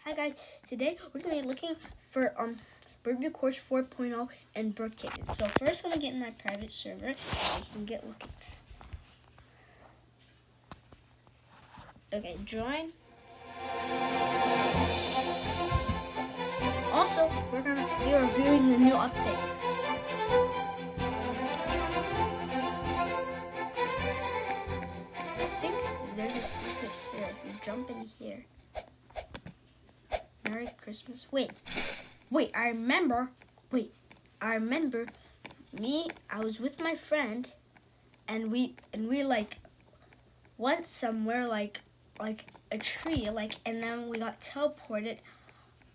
Hi guys, today we're going to be looking for Birdview Course 4.0 and Brookhaven. So first I'm going to get in my private server so I can get looking. Okay, join. Also, we're going to be reviewing the new update. I think there's a secret here. If you jump in here. Merry Christmas. Wait, I remember. I was with my friend, and we like went somewhere like a tree, and then we got teleported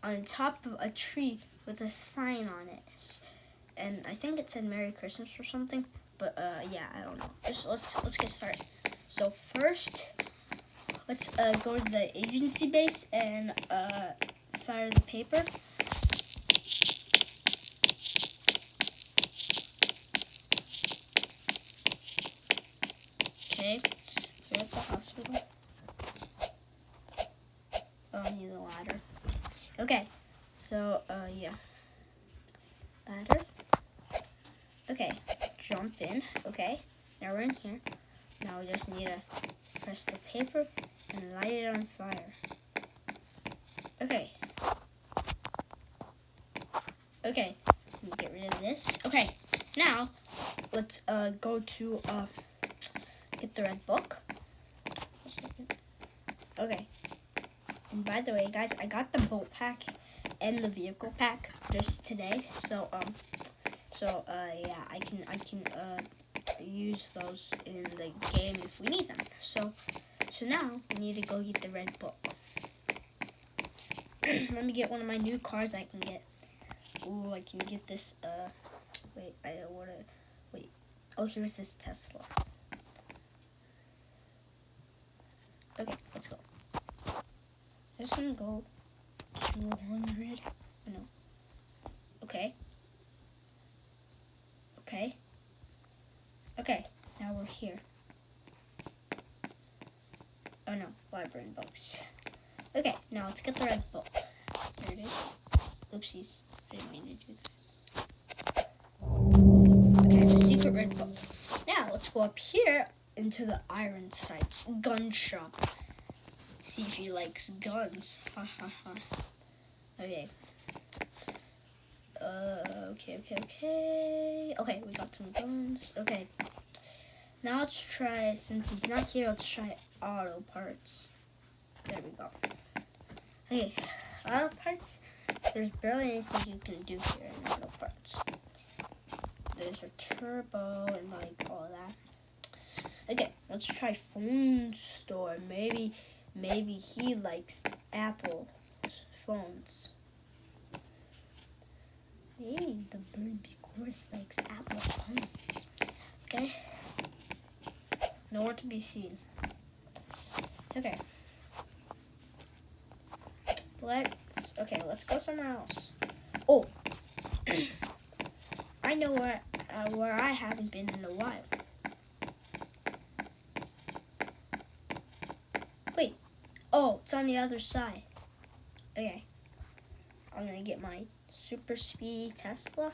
on top of a tree with a sign on it, and I think it said Merry Christmas or something. But yeah, I don't know. Let's get started. So first, let's go to the agency base and fire the paper. Okay, we're at the hospital. Oh, I need a ladder. Okay, so yeah, ladder. Okay, jump in. Okay, now we're in here. Now we just need to press the paper and light it on fire. Okay. Okay, let me get rid of this. Okay, now let's go to get the red book. Okay, and by the way, guys, I got the boat pack and the vehicle pack just today. So yeah, I can use those in the game if we need them. So now we need to go get the red book. Let me get one of my new cars I can get. Ooh, I can get this, wait, I don't want to, wait. Oh, here's this Tesla. Okay, let's go. I'm just gonna go 200, no. Okay. Okay, now we're here. Oh no, library books. Okay, now let's get the red book. There it is. Oopsies, I didn't mean to do that. Okay, the secret red book. Now, let's go up here into the Iron Sights gun shop. See if he likes guns. Ha ha ha. Okay. Okay, we got some guns. Okay. Now let's try, since he's not here, let's try auto parts. There we go. Okay, auto parts. There's barely anything you can do here in auto parts. There's a turbo and like all that. Okay, let's try phone store. Maybe he likes Apple phones. Maybe the Birdview Course likes Apple phones. Okay. Nowhere to be seen. Okay. Let's go somewhere else. Oh, I know where I haven't been in a while. Wait. Oh, it's on the other side. Okay. I'm gonna get my super speedy Tesla.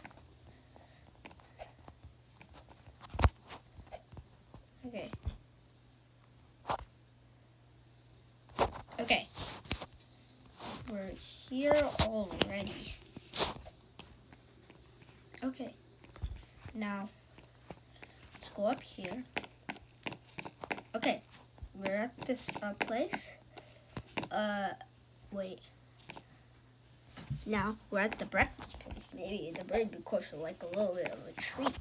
Okay. Okay. We're here already. Okay. Now, let's go up here. Okay. We're at this place. Wait. Now, we're at the breakfast place. Maybe the Birdview Course will like a little bit of a treat.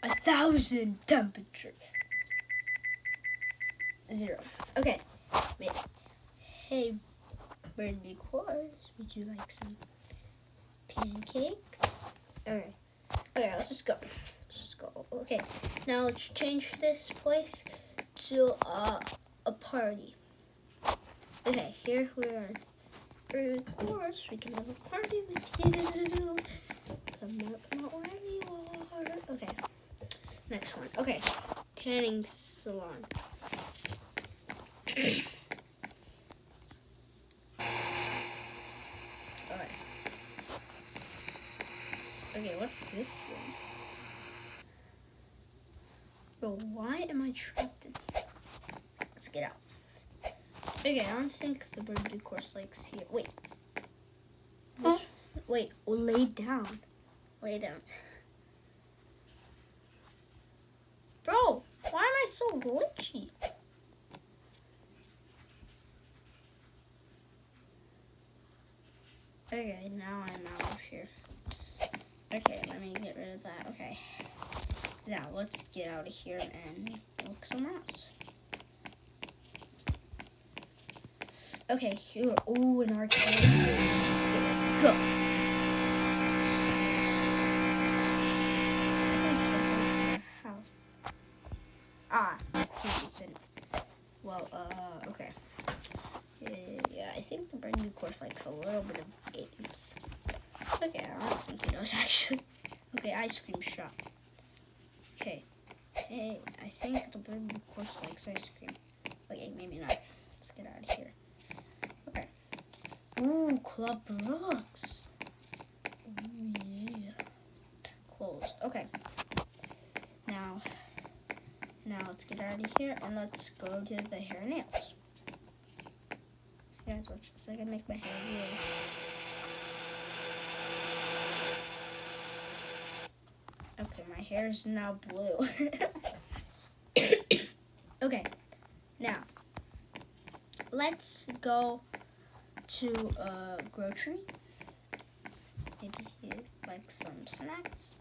1,000 temperature. 0. Okay. Wait. Hey, Birdview Course, would you like some pancakes? Okay. Okay, let's just go. Okay. Now let's change this place to a party. Okay, here we are. Birdview Course, we can have a party with you. Come out wherever you are. Okay. Next one. Okay. Tanning salon. What's this thing? Bro, why am I trapped in here? Let's get out. Okay, I don't think the bird course likes here. Wait. Huh? Wait, lay down. Lay down. Bro, why am I so glitchy? Okay, now I'm out of here. Okay, let me get rid of that. Okay. Now, let's get out of here and look somewhere else. Okay, here. Ooh, an arcade. Okay, go. House. Ah, decent. Well, okay. Yeah, I think the brand new course likes a little bit of games. Okay, I don't think he does actually. Okay, ice cream shop. Okay. Hey, I think the brand new course likes ice cream. Okay, maybe not. Let's get out of here. Okay. Ooh, Club Brooks. Ooh, yeah. Closed. Okay. Now let's get out of here and let's go to the hair and nails. Guys, watch this. I can make my hair blue. Okay, my hair is now blue. Okay, now let's go to a grocery. Maybe here, like some snacks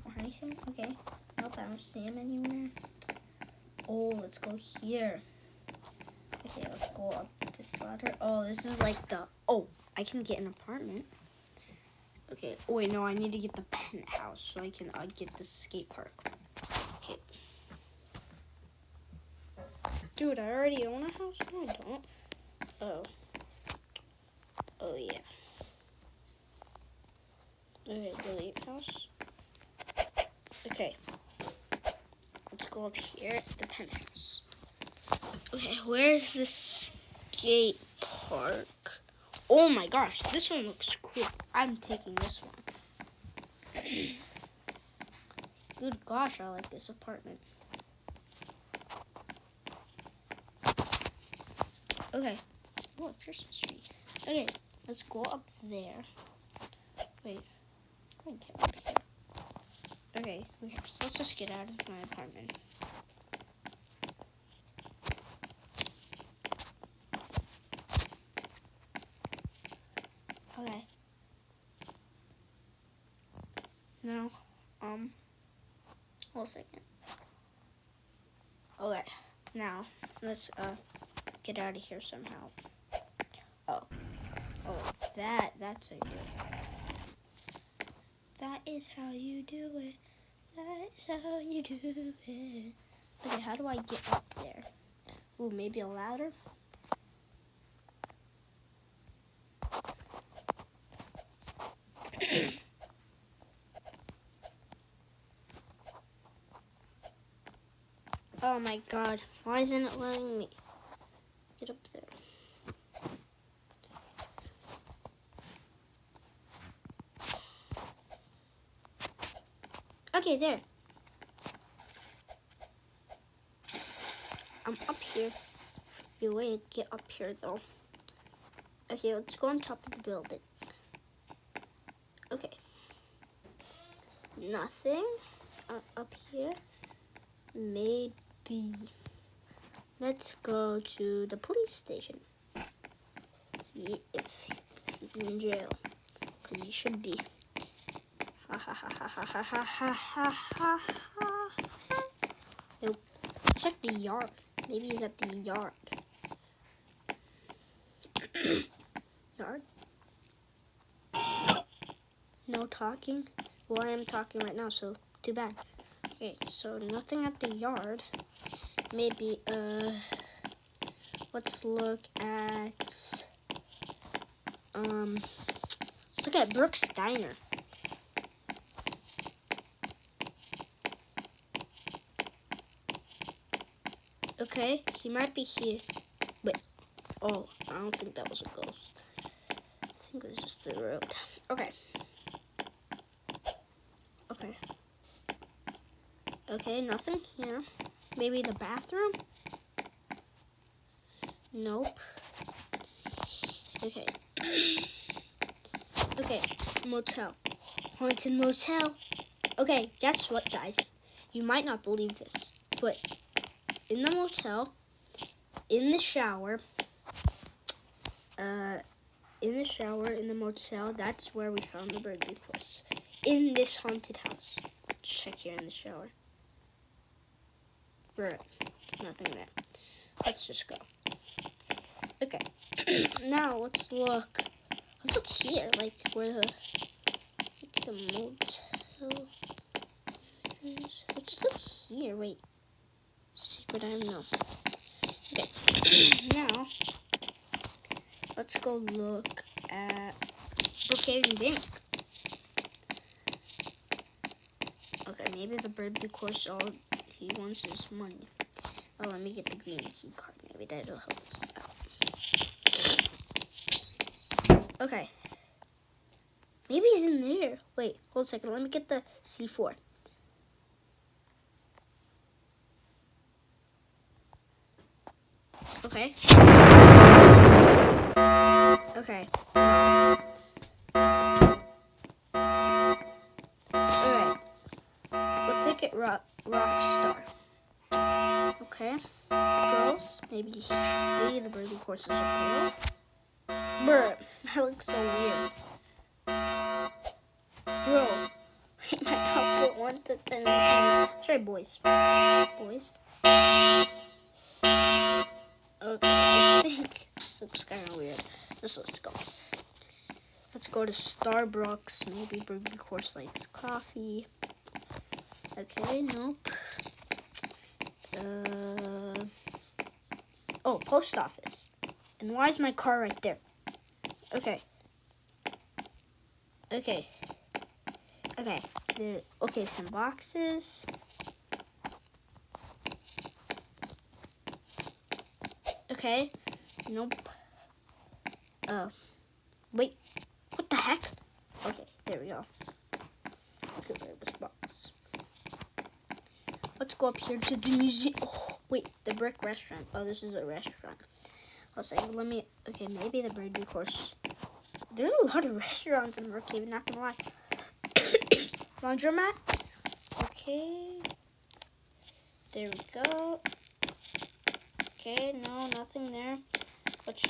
or anything. Okay, nope, I don't see them anywhere. Oh, let's go here. Okay, let's go up this ladder. Oh, this is like the... Oh, I can get an apartment. Okay, oh wait, no, I need to get the penthouse so I can get the skate park. Okay. Dude, I already own a house? No, I don't. Oh. Oh, yeah. Okay, delete house. Okay. Let's go up here, the penthouse. Okay, where's the skate park? Oh my gosh, this one looks cool. I'm taking this one. Good gosh, I like this apartment. Okay. Oh, a Christmas tree. Okay, let's go up there. Wait, I can't get up here. Okay, so let's just get out of my apartment. Okay. Now, hold a second. Okay, now, let's, get out of here somehow. Oh, that's how you do it. That is how you do it. That is how you do it. Okay, how do I get up there? Ooh, maybe a ladder? Oh my god, why isn't it letting me get up there? Okay, there. I'm up here. You wait, get up here though. Okay, let's go on top of the building. Okay. Nothing up here. Maybe. Let's go to the police station. See if he's in jail. Because he should be. Ha ha ha ha ha ha ha ha ha ha. Nope. Check the yard. Maybe he's at the yard. Yard? No talking? Well, I am talking right now, so too bad. Okay, so nothing at the yard. Maybe, let's look at, let's look at Brooks Diner. Okay, he might be here. Wait, oh, I don't think that was a ghost. I think it was just the road. Okay. Okay, nothing here. Maybe the bathroom? Nope. Okay. Okay, motel. Haunted motel. Okay, guess what, guys? You might not believe this, but in the motel, in the shower, in the motel, that's where we found the bird course. In this haunted house. Let's check here in the shower. Right, nothing there. Let's just go. Okay, now let's look. Let's look here, like where the motel is. Let's look here. Wait, secret item, no. Okay, now let's go look at Brookhaven Bank. Okay, maybe the bird course all he wants is money. Oh, let me get the green key card. Maybe that'll help us out. Okay. Maybe he's in there. Wait, hold a second. Let me get the C4. Okay. Okay. Alright. Let's take it Rockstar. Okay. Girls. Maybe the birdie course is a girl. Bruh, that looks so weird. Bro, my outfit went to the try boys. Boys. Okay, I think this looks kind of weird. Let's go. Let's go to Starbucks. Maybe birdie course likes coffee. Okay, nope. Oh, post office. And why is my car right there? Okay. Okay. Okay, some boxes. Okay. Nope. Wait. What the heck? Okay, there we go. Let's get rid of this box. Let's go up here to the museum. Oh, wait, the brick restaurant. Oh, this is a restaurant. I'll say, okay, maybe the birdie course. There's a lot of restaurants in Brookhaven, not gonna lie. Laundromat. Okay. There we go. Okay, no, nothing there. Let's